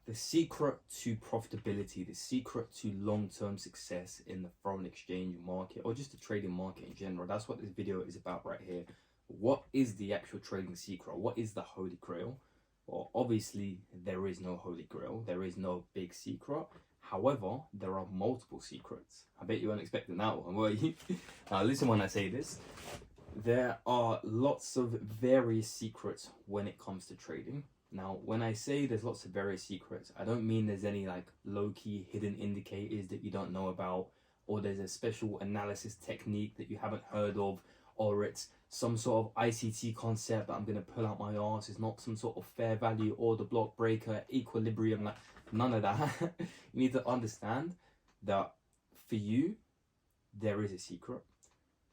The secret to profitability, the secret to long-term success in the foreign exchange market, or just the trading market in general. That's what this video is about right here. What is the actual trading secret? What is the Holy Grail? Well, obviously, there is no Holy Grail. There is no big secret. However, there are multiple secrets. I bet you weren't expecting that one, were you? Listen when I say this. There are lots of various secrets when it comes to trading. Now, when I say there's lots of various secrets, I don't mean there's any like low-key hidden indicators that you don't know about, or there's a special analysis technique that you haven't heard of, or it's some sort of ICT concept that I'm going to pull out my arse. It's not some sort of fair value order block breaker, equilibrium, like none of that. You need to understand that for you, there is a secret.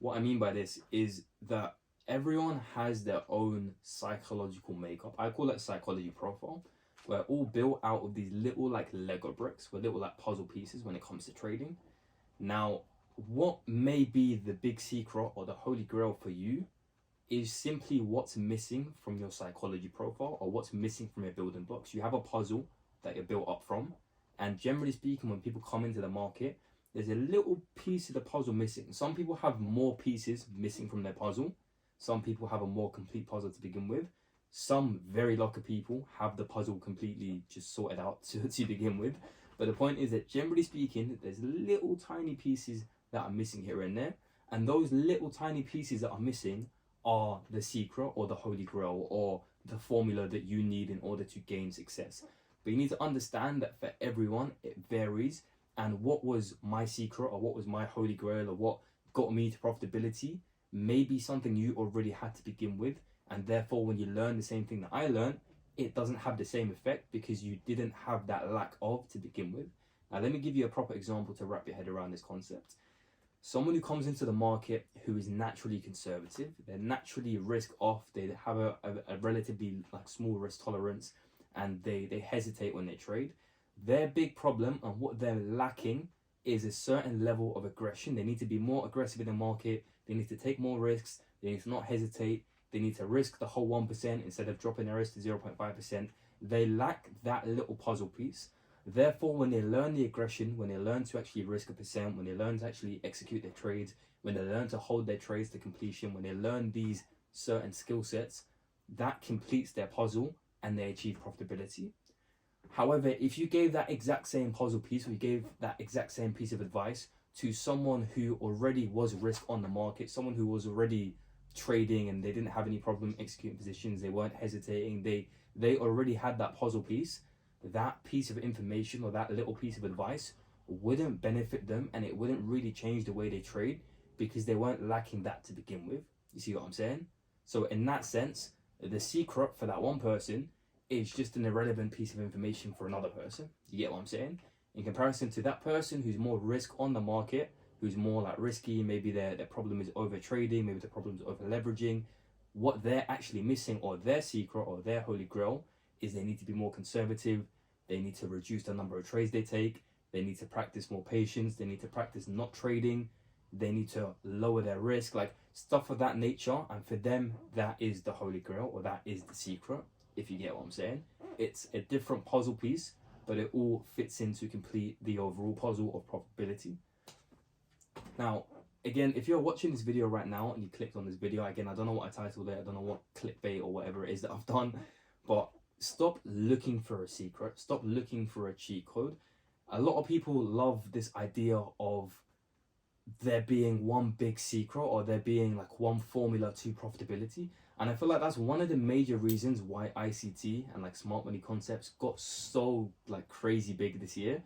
What I mean by this is that everyone has their own psychological makeup. I call it psychology profile. We're all built out of these little like Lego bricks. We're little like puzzle pieces when it comes to trading. Now, what may be the big secret or the Holy Grail for you is simply what's missing from your psychology profile, or what's missing from your building blocks. You have a puzzle that you're built up from. And generally speaking, when people come into the market, there's a little piece of the puzzle missing. Some people have more pieces missing from their puzzle. Some people have a more complete puzzle to begin with. Some very lucky people have the puzzle completely just sorted out to begin with. But the point is that generally speaking, there's little tiny pieces that are missing here and there. And those little tiny pieces that are missing are the secret or the Holy Grail or the formula that you need in order to gain success. But you need to understand that for everyone, it varies. And what was my secret, or what was my Holy Grail, or what got me to profitability may be something you already had to begin with. And therefore, when you learn the same thing that I learned, it doesn't have the same effect because you didn't have that lack of to begin with. Now, let me give you a proper example to wrap your head around this concept. Someone who comes into the market who is naturally conservative, they're naturally risk off, they have a relatively like small risk tolerance, and they hesitate when they trade. Their big problem and what they're lacking is a certain level of aggression. They need to be more aggressive in the market. They need to take more risks. They need to not hesitate. They need to risk the whole 1% instead of dropping their risk to 0.5%. They lack that little puzzle piece. Therefore, when they learn the aggression, when they learn to actually risk 1%, when they learn to actually execute their trades, when they learn to hold their trades to completion, when they learn these certain skill sets, that completes their puzzle and they achieve profitability. However, if you gave that exact same puzzle piece, or you gave that exact same piece of advice to someone who already was risk on the market, someone who was already trading and they didn't have any problem executing positions, they weren't hesitating, they already had that puzzle piece, that piece of information or that little piece of advice wouldn't benefit them, and it wouldn't really change the way they trade because they weren't lacking that to begin with. You see what I'm saying? So in that sense, the secret for that one person is just an irrelevant piece of information for another person. You get what I'm saying? In comparison to that person who's more risk on the market, who's more like risky, maybe their problem is over trading, maybe the problem is over leveraging, what they're actually missing, or their secret or their Holy Grail, is they need to be more conservative. They need to reduce the number of trades they take. They need to practice more patience. They need to practice not trading. They need to lower their risk, like stuff of that nature. And for them, that is the Holy Grail, or that is the secret, if you get what I'm saying. It's a different puzzle piece, but it all fits in to complete the overall puzzle of profitability. Now, again, if you're watching this video right now and you clicked on this video, again, I don't know what I titled it, I don't know what clickbait or whatever it is that I've done, but stop looking for a secret, stop looking for a cheat code. A lot of people love this idea of there being one big secret, or there being like one formula to profitability. And I feel like that's one of the major reasons why ICT and like smart money concepts got so like crazy big this year,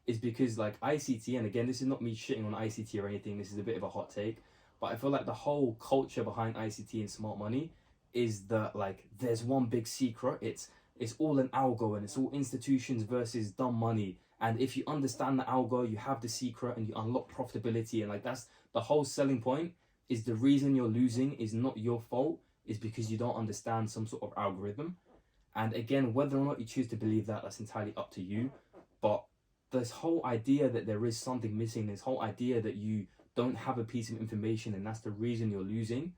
is because like ICT, and again, this is not me shitting on ICT or anything, this is a bit of a hot take, but I feel like the whole culture behind ICT and smart money is that like there's one big secret. It's all an algo, and it's all institutions versus dumb money. And if you understand the algo, you have the secret and you unlock profitability. And like that's the whole selling point, is the reason you're losing is not your fault, is because you don't understand some sort of algorithm. And again, whether or not you choose to believe that, that's entirely up to you. But this whole idea that there is something missing, this whole idea that you don't have a piece of information and that's the reason you're losing,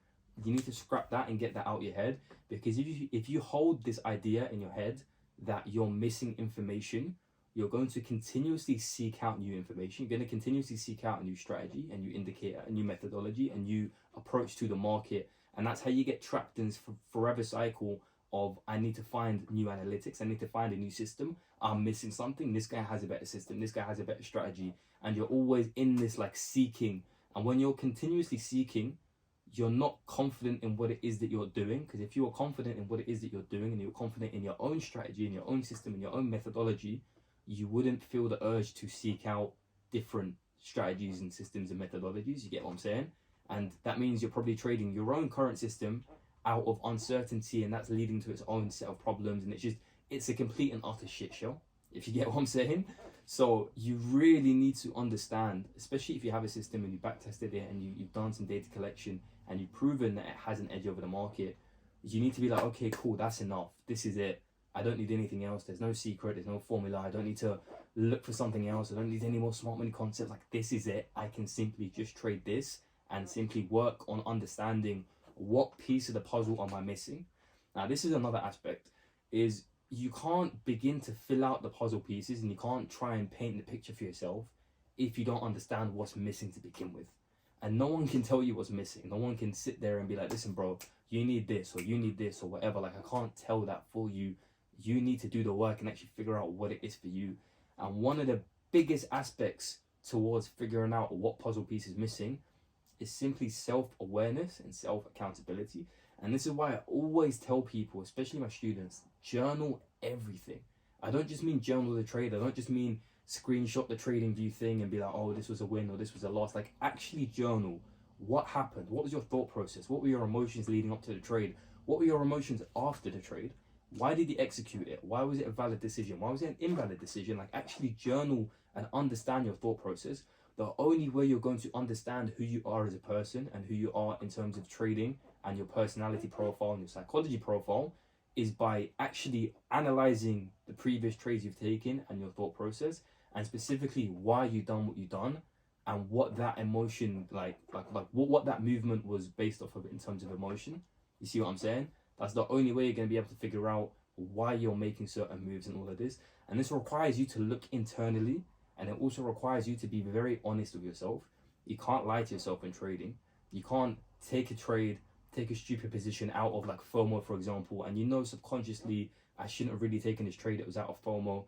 you need to scrap that and get that out of your head. Because if you hold this idea in your head that you're missing information, you're going to continuously seek out new information. You're going to continuously seek out a new strategy, a new indicator, a new methodology, a new approach to the market. And that's how you get trapped in this forever cycle of, I need to find new analytics, I need to find a new system, I'm missing something, this guy has a better system, this guy has a better strategy. And you're always in this like seeking. And when you're continuously seeking, you're not confident in what it is that you're doing. Because if you are confident in what it is that you're doing, and you're confident in your own strategy, in your own system, in your own methodology, you wouldn't feel the urge to seek out different strategies and systems and methodologies. You get what I'm saying? And that means you're probably trading your own current system out of uncertainty, and that's leading to its own set of problems. And it's a complete and utter shit show, if you get what I'm saying. So you really need to understand, especially if you have a system and you backtested it and you've done some data collection and you've proven that it has an edge over the market, you need to be like, okay, cool, that's enough. This is it. I don't need anything else. There's no secret. There's no formula. I don't need to look for something else. I don't need any more smart money concepts. Like, this is it. I can simply just trade this and simply work on understanding what piece of the puzzle am I missing. Now, this is another aspect, is you can't begin to fill out the puzzle pieces and you can't try and paint the picture for yourself if you don't understand what's missing to begin with. And no one can tell you what's missing. No one can sit there and be like, listen, bro, you need this or you need this or whatever. Like, I can't tell that for you. You need to do the work and actually figure out what it is for you. And one of the biggest aspects towards figuring out what puzzle piece is missing is simply self-awareness and self-accountability. And this is why I always tell people, especially my students, journal everything. I don't just mean journal the trade. I don't just mean screenshot the trading view thing and be like, oh, this was a win or this was a loss. Like, actually journal what happened. What was your thought process? What were your emotions leading up to the trade? What were your emotions after the trade? Why did you execute it? Why was it a valid decision? Why was it an invalid decision? Like, actually journal and understand your thought process. The only way you're going to understand who you are as a person and who you are in terms of trading and your personality profile and your psychology profile is by actually analyzing the previous trades you've taken and your thought process, and specifically why you've done what you've done and what that emotion, what that movement was based off of in terms of emotion. You see what I'm saying? That's the only way you're going to be able to figure out why you're making certain moves and all of this. And this requires you to look internally, and it also requires you to be very honest with yourself. You can't lie to yourself in trading. You can't take a trade, take a stupid position out of like FOMO, for example, and you know subconsciously, I shouldn't have really taken this trade, it was out of FOMO.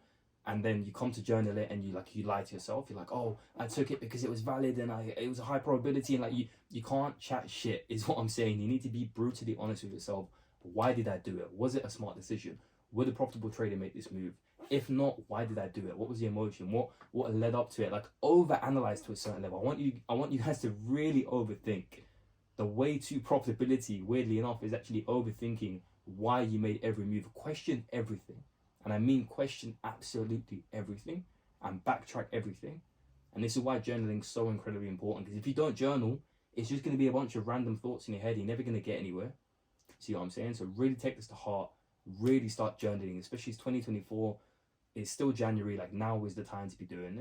And then you come to journal it and you lie to yourself. You're like, oh, I took it because it was valid and it was a high probability. And like, you can't chat shit is what I'm saying. You need to be brutally honest with yourself. Why did I do it? Was it a smart decision? Would a profitable trader make this move? If not, why did I do it? What was the emotion? What led up to it? Like, overanalyze to a certain level. I want you guys to really overthink. The way to profitability, weirdly enough, is actually overthinking why you made every move. Question everything. And I mean question absolutely everything and backtrack everything. And this is why journaling is so incredibly important, because if you don't journal, it's just going to be a bunch of random thoughts in your head. You're never going to get anywhere. See what I'm saying? So really take this to heart. Really start journaling, especially as 2024 is still January. Like, now is the time to be doing this.